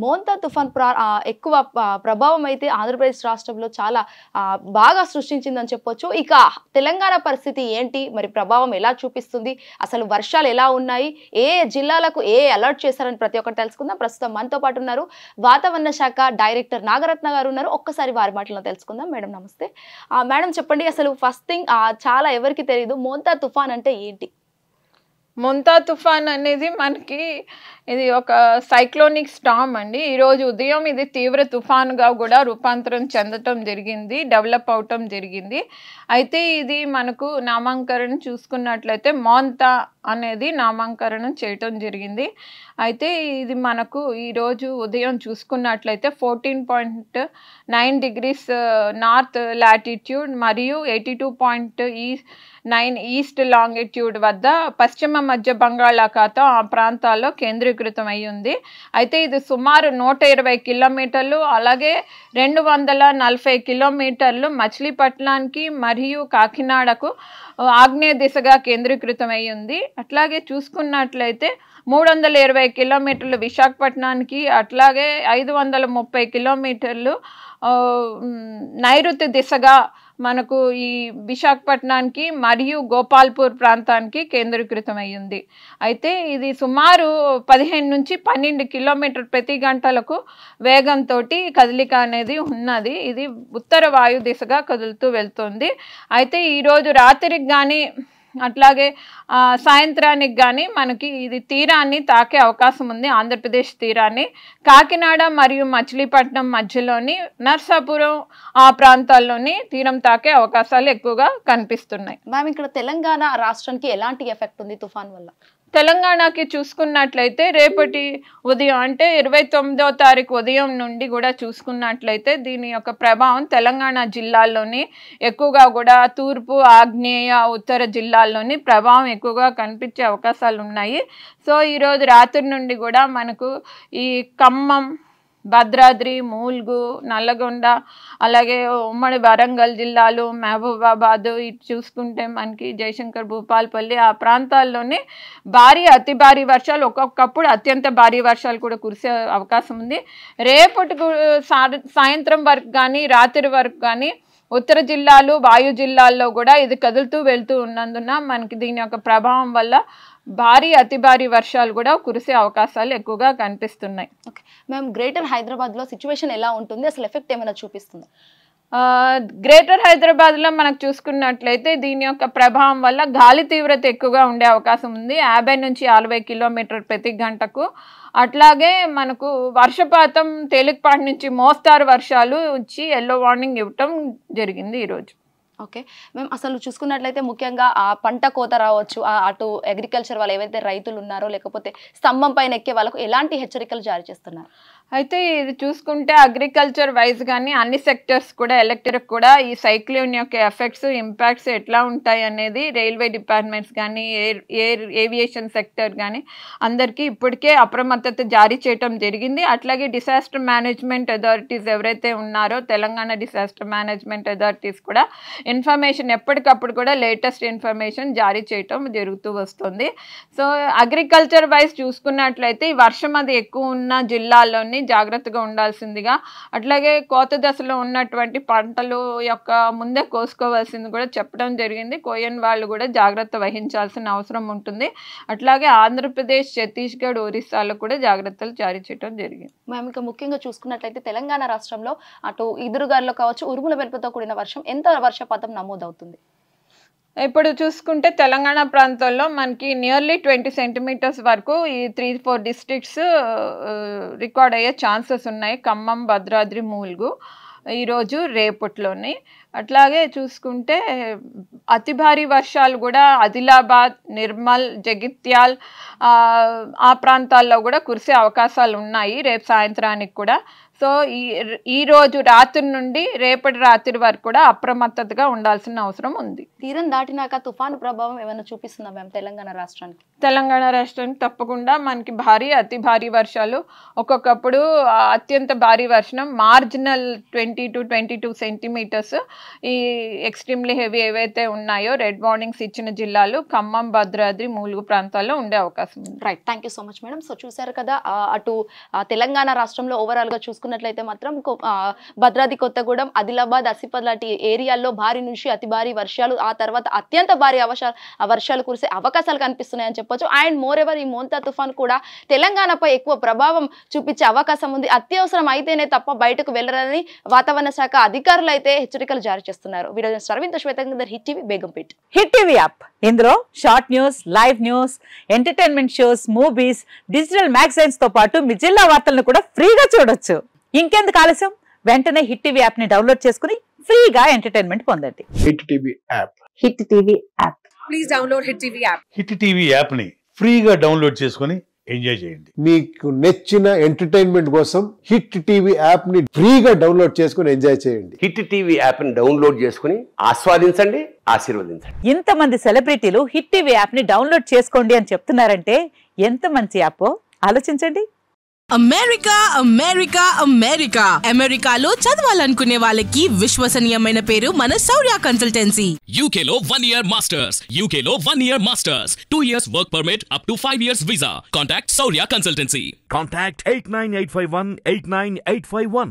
మోంతా తుఫాన్ ఎక్కువ ప్రభావం అయితే ఆంధ్రప్రదేశ్ రాష్ట్రంలో చాలా బాగా సృష్టించిందని చెప్పొచ్చు. ఇక తెలంగాణ పరిస్థితి ఏంటి? మరి ప్రభావం ఎలా చూపిస్తుంది? అసలు వర్షాలు ఎలా ఉన్నాయి? ఏ జిల్లాలకు అలర్ట్ చేశారని ప్రతి ఒక్కటి తెలుసుకుందాం. ప్రస్తుతం మనతో పాటు ఉన్నారు వాతావరణ శాఖ డైరెక్టర్ నాగరత్న గారు ఉన్నారు. ఒక్కసారి వారి మాటల్లో తెలుసుకుందాం. మేడం నమస్తే. మేడం చెప్పండి, అసలు ఫస్ట్ థింగ్ చాలా ఎవరికి తెలియదు, మోంతా తుఫాన్ అంటే ఏంటి? మొంతా తుఫాన్ అనేది మనకి ఇది ఒక సైక్లోనిక్ స్టార్మ్ అండి. ఈరోజు ఉదయం ఇది తీవ్ర తుఫాన్గా కూడా రూపాంతరం చెందటం జరిగింది, డెవలప్ అవటం జరిగింది. అయితే ఇది మనకు నామకరణం చూసుకున్నట్లయితే మోంతా అనేది నామకరణం చేయటం జరిగింది. అయితే ఇది మనకు ఈరోజు ఉదయం చూసుకున్నట్లయితే 14.9 degrees నార్త్ లాటిట్యూడ్ మరియు 82.9 ఈస్ట్ లాంగిట్యూడ్ వద్ద పశ్చిమ మధ్య బంగాళాఖాతం ఆ ప్రాంతాల్లో కేంద్రీకృతం అయి ఉంది. అయితే ఇది సుమారు 120 కిలోమీటర్లు, అలాగే 240 కిలోమీటర్లు మచిలీపట్నానికి మరియు కాకినాడకు ఆగ్నేయ దిశగా కేంద్రీకృతం అయి ఉంది. అట్లాగే చూసుకున్నట్లయితే 320 కిలోమీటర్లు విశాఖపట్నానికి, అట్లాగే 530 కిలోమీటర్లు నైరుతి దిశగా మనకు ఈ విశాఖపట్నానికి మరియు గోపాల్పూర్ ప్రాంతానికి కేంద్రీకృతం అయ్యింది. అయితే ఇది సుమారు 15 నుంచి 12 కిలోమీటర్ ప్రతి గంటలకు వేగంతో కదలిక అనేది ఉన్నది. ఇది ఉత్తర వాయు దిశగా కదులుతూ వెళ్తుంది. అయితే ఈరోజు రాత్రికి కానీ అట్లాగే సాయంత్రానికి కానీ మనకి ఇది తీరాన్ని తాకే అవకాశం ఉంది. ఆంధ్రప్రదేశ్ తీరాన్ని కాకినాడ మరియు మచిలీపట్నం మధ్యలోని నర్సాపురం ఆ ప్రాంతాల్లోని తీరం తాకే అవకాశాలు ఎక్కువగా కనిపిస్తున్నాయి. మ్యామ్, ఇక్కడ తెలంగాణ రాష్ట్రానికి ఎలాంటి ఎఫెక్ట్ ఉంది తుఫాన్ వల్ల? తెలంగాణకి చూసుకున్నట్లయితే రేపటి ఉదయం అంటే 29వ తారీఖు ఉదయం నుండి కూడా చూసుకున్నట్లయితే దీని యొక్క ప్రభావం తెలంగాణ జిల్లాల్లోని ఎక్కువగా కూడా తూర్పు, ఆగ్నేయ, ఉత్తర జిల్లాల్లోని ప్రభావం ఎక్కువగా కనిపించే అవకాశాలు ఉన్నాయి. సో ఈరోజు రాత్రి నుండి కూడా మనకు ఈ ఖమ్మం, భద్రాద్రి, ములుగు, నల్లగొండ, అలాగే ఉమ్మడి వరంగల్ జిల్లాలు, మహబూబాబాద్, ఇటు చూసుకుంటే మనకి జయశంకర్, భూపాలపల్లి ఆ ప్రాంతాల్లోనే భారీ అతి భారీ వర్షాలు, ఒక్కొక్కప్పుడు అత్యంత భారీ వర్షాలు కూడా కురిసే అవకాశం ఉంది. రేపటి సాయంత్రం వరకు కానీ రాత్రి వరకు కానీ ఉత్తర జిల్లాలు, వాయు జిల్లాల్లో కూడా ఇది కదులుతూ వెళ్తూ ఉన్నందున మనకి దీని యొక్క ప్రభావం వల్ల భారీ అతి భారీ వర్షాలు కూడా కురిసే అవకాశాలు ఎక్కువగా కనిపిస్తున్నాయి. ఓకే మ్యామ్, గ్రేటర్ హైదరాబాద్లో సిచ్యువేషన్ ఎలా ఉంటుంది? అసలు ఎఫెక్ట్ ఏమైనా చూపిస్తుంది? గ్రేటర్ హైదరాబాద్లో మనకు చూసుకున్నట్లయితే దీని యొక్క ప్రభావం వల్ల గాలి తీవ్రత ఎక్కువగా ఉండే అవకాశం ఉంది, 50 నుంచి 60 కిలోమీటర్ ప్రతి గంటకు. అట్లాగే మనకు వర్షపాతం తేలికపాటి నుంచి మోస్తారు వర్షాలు వచ్చి ఎల్లో వార్నింగ్ ఇవ్వటం జరిగింది ఈరోజు. ఓకే మేము అసలు చూసుకున్నట్లయితే ముఖ్యంగా ఆ పంట కోత రావచ్చు, అటు అగ్రికల్చర్ వాళ్ళు ఏవైతే రైతులు ఉన్నారో లేకపోతే స్తంభం పైన ఎక్కే వాళ్ళకు ఎలాంటి హెచ్చరికలు జారీ చేస్తున్నారు? అయితే ఇది చూసుకుంటే అగ్రికల్చర్ వైజ్ కానీ అన్ని సెక్టర్స్ కూడా ఎలక్ట్రిక్ కూడా ఈ సైక్లోన్ యొక్క ఎఫెక్ట్స్, ఇంపాక్ట్స్ ఎట్లా ఉంటాయి అనేది రైల్వే డిపార్ట్మెంట్స్ కానీ ఏవియేషన్ సెక్టర్ కానీ అందరికీ ఇప్పటికే అప్రమత్తత జారీ చేయటం జరిగింది. అట్లాగే డిసాస్టర్ మేనేజ్మెంట్ అథారిటీస్ ఎవరైతే ఉన్నారో తెలంగాణ డిసాస్టర్ మేనేజ్మెంట్ అథారిటీస్ కూడా ఇన్ఫర్మేషన్ ఎప్పటికప్పుడు కూడా లేటెస్ట్ ఇన్ఫర్మేషన్ జారీ చేయటం జరుగుతూ వస్తుంది. సో అగ్రికల్చర్ వైజ్ చూసుకున్నట్లయితే ఈ వర్షం అది ఎక్కువ ఉన్న జిల్లాల్లోని జాగ్రత్తగా ఉండాల్సిందిగా, అట్లాగే కోత దశలో ఉన్నటువంటి పంటలు యొక్క ముందే కోసుకోవాల్సింది కూడా చెప్పడం జరిగింది. కోయన్ వాళ్ళు కూడా జాగ్రత్త వహించాల్సిన అవసరం ఉంటుంది. అట్లాగే ఆంధ్రప్రదేశ్, ఛత్తీస్గఢ్, ఒరిస్సాలో కూడా జాగ్రత్తలు జారీ చేయడం జరిగింది. మేము ఇంకా ముఖ్యంగా చూసుకున్నట్లయితే తెలంగాణ రాష్ట్రంలో అటు ఈదురుగాలులో కావచ్చు, ఉరుముల మెరుపుతో కూడిన వర్షం, ఎంత వర్షపాతం నమోదవుతుంది? ఇప్పుడు చూసుకుంటే తెలంగాణ ప్రాంతాల్లో మనకి నియర్లీ 20 సెంటీమీటర్స్ వరకు ఈ 3-4 డిస్ట్రిక్ట్స్ రికార్డ్ అయ్యే ఛాన్సెస్ ఉన్నాయి. ఖమ్మం, భద్రాద్రి, ములుగు ఈరోజు రేపట్లోని. అట్లాగే చూసుకుంటే అతి భారీ వర్షాలు కూడా ఆదిలాబాద్, నిర్మల్, జగిత్యాల్ ఆ ప్రాంతాల్లో కూడా కురిసే అవకాశాలు ఉన్నాయి రేపు సాయంత్రానికి కూడా. సో ఈ రోజు రాత్రి నుండి రేపటి రాత్రి వరకు కూడా అప్రమత్తతగా ఉండాల్సిన అవసరం ఉంది. తీరం దాటినాక తుఫాను ప్రభావం ఏమైనా చూపిస్తుందా మ్యామ్ తెలంగాణ రాష్ట్రానికి? తెలంగాణ రాష్ట్రానికి తప్పకుండా మనకి భారీ అతి భారీ వర్షాలు, ఒక్కొక్కప్పుడు అత్యంత భారీ వర్షం, మార్జినల్ 20 to 22 సెంటీమీటర్స్. ఈ ఎక్స్ట్రీమ్లీ హెవీ ఏవైతే ఉన్నాయో రెడ్ వార్నింగ్స్ ఇచ్చిన జిల్లాలు ఖమ్మం, భద్రాద్రి, ములుగు ప్రాంతాల్లో ఉండే అవకాశం ఉంది. Right, thank you so much madam. So చూసారు కదా, అటు తెలంగాణ రాష్ట్రంలో ఓవరాల్ గా చూసుకున్నట్లయితే మాత్రం భద్రాద్రి కొత్తగూడెం, ఆదిలాబాద్, ఆసిఫాబాద్ లాంటి ఏరియాల్లో భారీ నుంచి అతి భారీ వర్షాలు, ఆ తర్వాత అత్యంత భారీ వర్షాలు కురిసే అవకాశాలు కనిపిస్తున్నాయని చెప్పొచ్చు. అండ్ మోర్ ఎవర్ ఈ మోంతా తుఫాన్ కూడా తెలంగాణపై ఎక్కువ ప్రభావం చూపించే అవకాశం ఉంది. అత్యవసరం అయితేనే తప్ప బయటకు వెళ్లరని వాతావరణ శాఖ అధికారులు అయితే హెచ్చరికలు జారీ చేస్తున్నారు. వీడియో సర్వింత శ్వేతంగర్, hit TV, Begumpet. Hit TV app, ఇందులో short news, live news, entertainment shows, movies, digital magazines తో పాటు మీ జిల్లా వార్తలను కూడా ఫ్రీగా చూడొచ్చు. ఇంకెందుకు ఆలస్యం, వెంటనే హిట్ టీవీ యాప్ ని డౌన్లోడ్ చేసుకుని ఫ్రీగా ఎంటర్టైన్మెంట్ పొందండి. Hit TV app. Hit TV app. Please download hit TV app. Hit TV app ని ఫ్రీగా డౌన్లోడ్ చేసుకుని ఎంజాయ్ చేయండి. మీకు నచ్చిన ఎంటర్టైన్మెంట్ కోసం హిట్ టీవీ యాప్ ని ఫ్రీగా డౌన్లోడ్ చేసుకుని ఎంజాయ్ చేయండి. హిట్ టీవీ యాప్ ని డౌన్లోడ్ చేసుకుని ఆస్వాదించండి, ఆశీర్వదించండి. ఇంతమంది సెలబ్రిటీలు హిట్ టీవీ యాప్ ని డౌన్లోడ్ చేసుకోండి అని చెప్తున్నారంటే ఎంత మంచి యాప్ ఆలోచించండి. అమెరికా అమెరికా అమెరికా అమెరికాలో చదవాలనుకునే వాళ్ళకి విశ్వసనీయమైన పేరు మన శౌర్య కన్సల్టెన్సీ. UK లో 1 year masters, UK లో 1 year masters, 2 years work permit up to 5 years visa. Contact Saurya Consultancy. Contact 89851 89851.